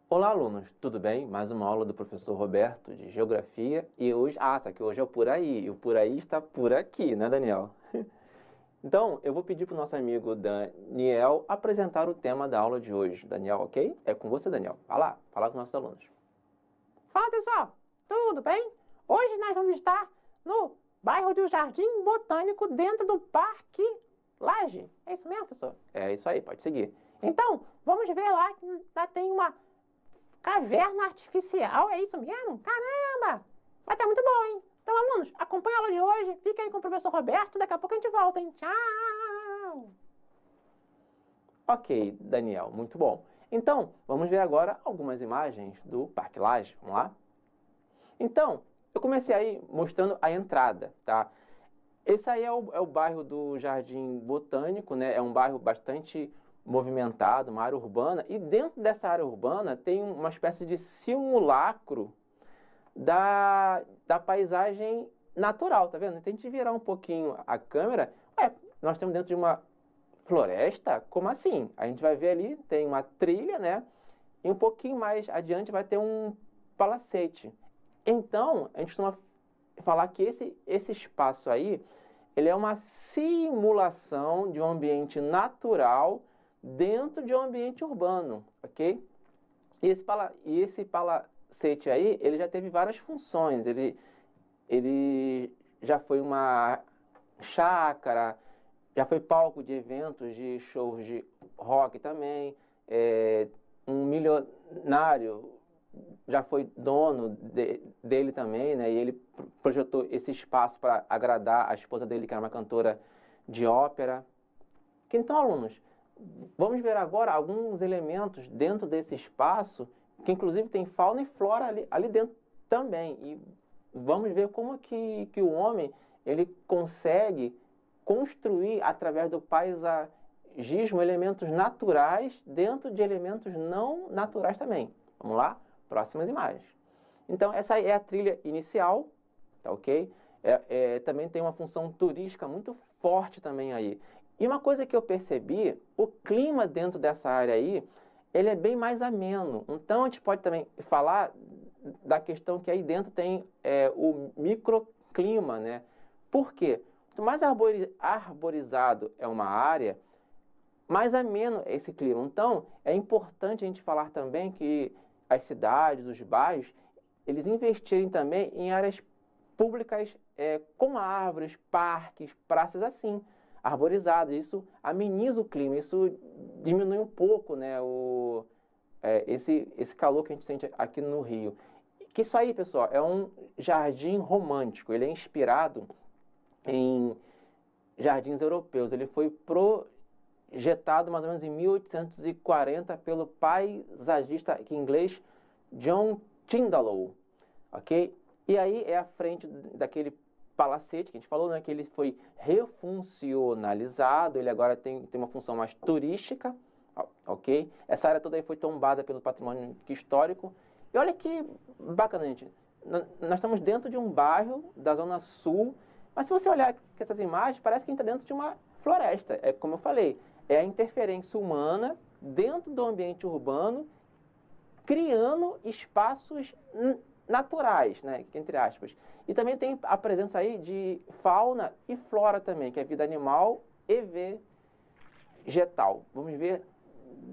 Olá, alunos, tudo bem? Mais uma aula do professor Roberto de Geografia e hoje, só que hoje é o por aí, e o por aí está por aqui, né, Daniel? Então, eu vou pedir para o nosso amigo Daniel apresentar o tema da aula de hoje. Daniel, ok? É com você, Daniel. Vai lá, fala com os nossos alunos. Fala pessoal, tudo bem? Hoje nós vamos estar no bairro do Jardim Botânico, dentro do Parque Lage. É isso mesmo, professor? É isso aí, pode seguir. Então, vamos ver lá que lá tem uma caverna artificial. É isso mesmo? Caramba! Vai estar muito bom, hein? Então, alunos, acompanha a aula de hoje. Fica aí com o professor Roberto. Daqui a pouco a gente volta, hein? Tchau! Ok, Daniel, muito bom. Então, vamos ver agora algumas imagens do Parque Lage. Vamos lá? Então, eu comecei aí mostrando a entrada, tá? Esse aí é o bairro do Jardim Botânico, né? É um bairro bastante movimentado, uma área urbana. E dentro dessa área urbana tem uma espécie de simulacro da paisagem natural, tá vendo? Tente virar um pouquinho a câmera. Nós estamos dentro de uma floresta? Como assim? A gente vai ver ali, tem uma trilha, né? E um pouquinho mais adiante vai ter um palacete. Então, a gente costuma falar que esse espaço aí, ele é uma simulação de um ambiente natural dentro de um ambiente urbano, ok? E esse palacete aí, ele já teve várias funções. Ele já foi uma chácara, já foi palco de eventos, de shows de rock também. Um milionário já foi dono dele também, né? E ele projetou esse espaço para agradar a esposa dele, que era uma cantora de ópera. Então, alunos, vamos ver agora alguns elementos dentro desse espaço, que inclusive tem fauna e flora ali dentro também. E vamos ver como que o homem ele consegue construir, através do paisagismo, elementos naturais dentro de elementos não naturais também. Vamos lá? Próximas imagens. Então, essa aí é a trilha inicial, tá ok? Também tem uma função turística muito forte também aí. E uma coisa que eu percebi, o clima dentro dessa área aí, ele é bem mais ameno. Então, a gente pode também falar da questão que aí dentro tem o microclima, né? Por quê? Quanto mais arborizado é uma área, mais ameno é esse clima. Então, é importante a gente falar também que as cidades, os bairros, eles investirem também em áreas públicas com árvores, parques, praças assim, arborizadas. Isso ameniza o clima, isso diminui um pouco, né, esse calor que a gente sente aqui no Rio. Que isso aí, pessoal, é um jardim romântico. Ele é inspirado em jardins europeus. Ele foi projetado mais ou menos em 1840 pelo paisagista inglês John Tyndall, ok? E aí é a frente daquele palacete que a gente falou, né? Que ele foi refuncionalizado, ele agora tem uma função mais turística, ok? Essa área toda aí foi tombada pelo patrimônio histórico. E olha que bacana, gente. Nós estamos dentro de um bairro da Zona Sul, mas se você olhar essas imagens, parece que a gente está dentro de uma floresta. É como eu falei, é a interferência humana dentro do ambiente urbano, criando espaços naturais, né, entre aspas. E também tem a presença aí de fauna e flora também, que é vida animal e vegetal. Vamos ver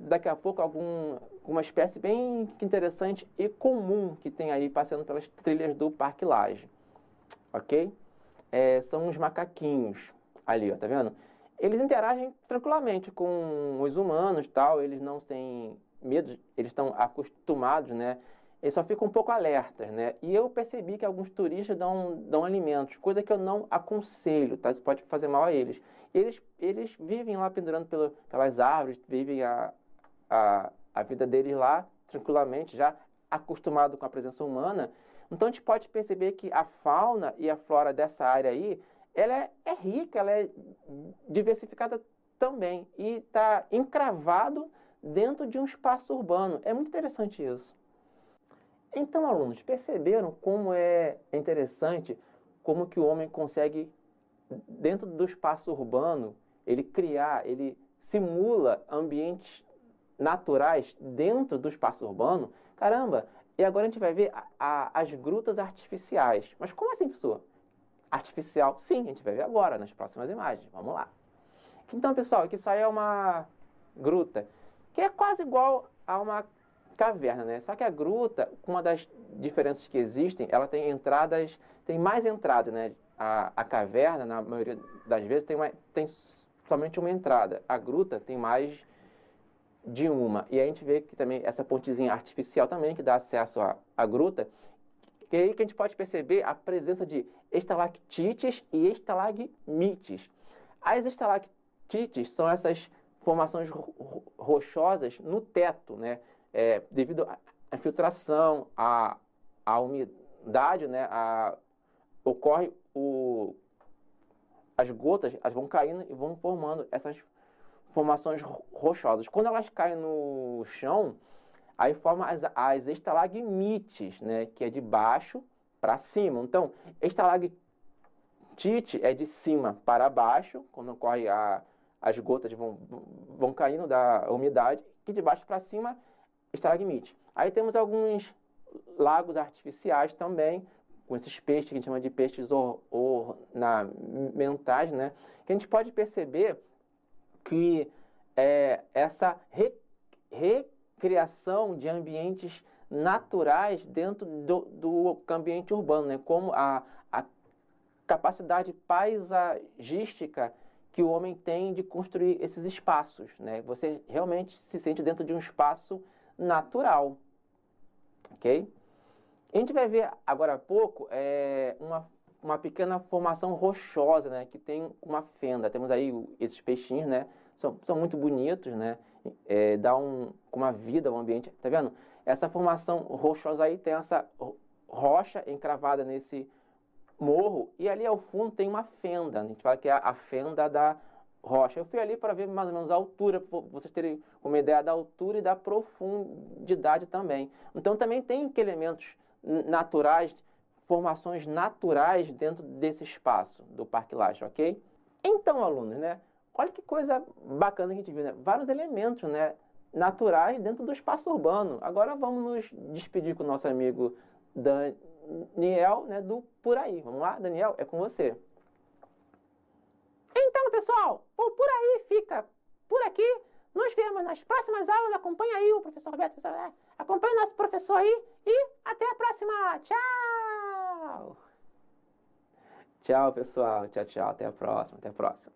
daqui a pouco alguma espécie bem interessante e comum que tem aí passeando pelas trilhas do Parque Lage, ok? São os macaquinhos ali, ó, tá vendo? Eles interagem tranquilamente com os humanos, tal, eles não têm medo, eles estão acostumados, né? Eles só ficam um pouco alertas, né? E eu percebi que alguns turistas dão alimentos, coisa que eu não aconselho, tá? Isso pode fazer mal a eles. Eles vivem lá pendurando pelas árvores, vivem a vida deles lá tranquilamente, já acostumado com a presença humana. Então a gente pode perceber que a fauna e a flora dessa área aí, ela é rica, ela é diversificada também e está encravado dentro de um espaço urbano. É muito interessante isso. Então, alunos, perceberam como é interessante como que o homem consegue, dentro do espaço urbano, ele simula ambientes naturais dentro do espaço urbano. Caramba, e agora a gente vai ver as grutas artificiais. Mas como assim, professor? Artificial? Sim, a gente vai ver agora, nas próximas imagens. Vamos lá. Então, pessoal, aqui isso aí é uma gruta, que é quase igual a uma caverna, né? Só que a gruta, uma das diferenças que existem, ela tem entradas, tem mais entradas, né? A caverna, na maioria das vezes, tem somente uma entrada. A gruta tem mais de uma. E aí a gente vê que também essa pontezinha artificial também, que dá acesso à gruta. E aí que a gente pode perceber a presença de estalactites e estalagmites. As estalactites são essas formações rochosas no teto, né? Devido à infiltração, à umidade, né? Ocorre as gotas, elas vão caindo e vão formando essas formações rochosas. Quando elas caem no chão, aí forma as estalagmites, né? Que é de baixo para cima. Então, estalactite é de cima para baixo, quando ocorre as gotas vão caindo da umidade, e de baixo para cima, estalagmite. Aí temos alguns lagos artificiais também, com esses peixes que a gente chama de peixes ornamentais, né? Que a gente pode perceber que essa recriação de ambientes naturais dentro do ambiente urbano, né? Como a capacidade paisagística que o homem tem de construir esses espaços, né? Você realmente se sente dentro de um espaço natural, ok? A gente vai ver agora há pouco uma pequena formação rochosa, né? Que tem uma fenda. Temos aí esses peixinhos, né? São muito bonitos, né? Dá uma vida ao ambiente. Tá vendo? Essa formação rochosa aí tem essa rocha encravada nesse morro e ali ao fundo tem uma fenda. A gente fala que é a fenda da rocha. Eu fui ali para ver mais ou menos a altura, para vocês terem uma ideia da altura e da profundidade também. Então também tem elementos naturais, formações naturais dentro desse espaço do Parque Lage, ok? Então, alunos, né? Olha que coisa bacana que a gente viu, né? Vários elementos, né, naturais dentro do espaço urbano. Agora vamos nos despedir com o nosso amigo Daniel, né, do Por Aí. Vamos lá, Daniel, é com você. Então, pessoal, o Por Aí fica por aqui. Nos vemos nas próximas aulas. Acompanhe aí o professor Roberto. Acompanhe o nosso professor aí. E até a próxima. Tchau! Tchau, pessoal. Tchau, tchau. Até a próxima. Até a próxima.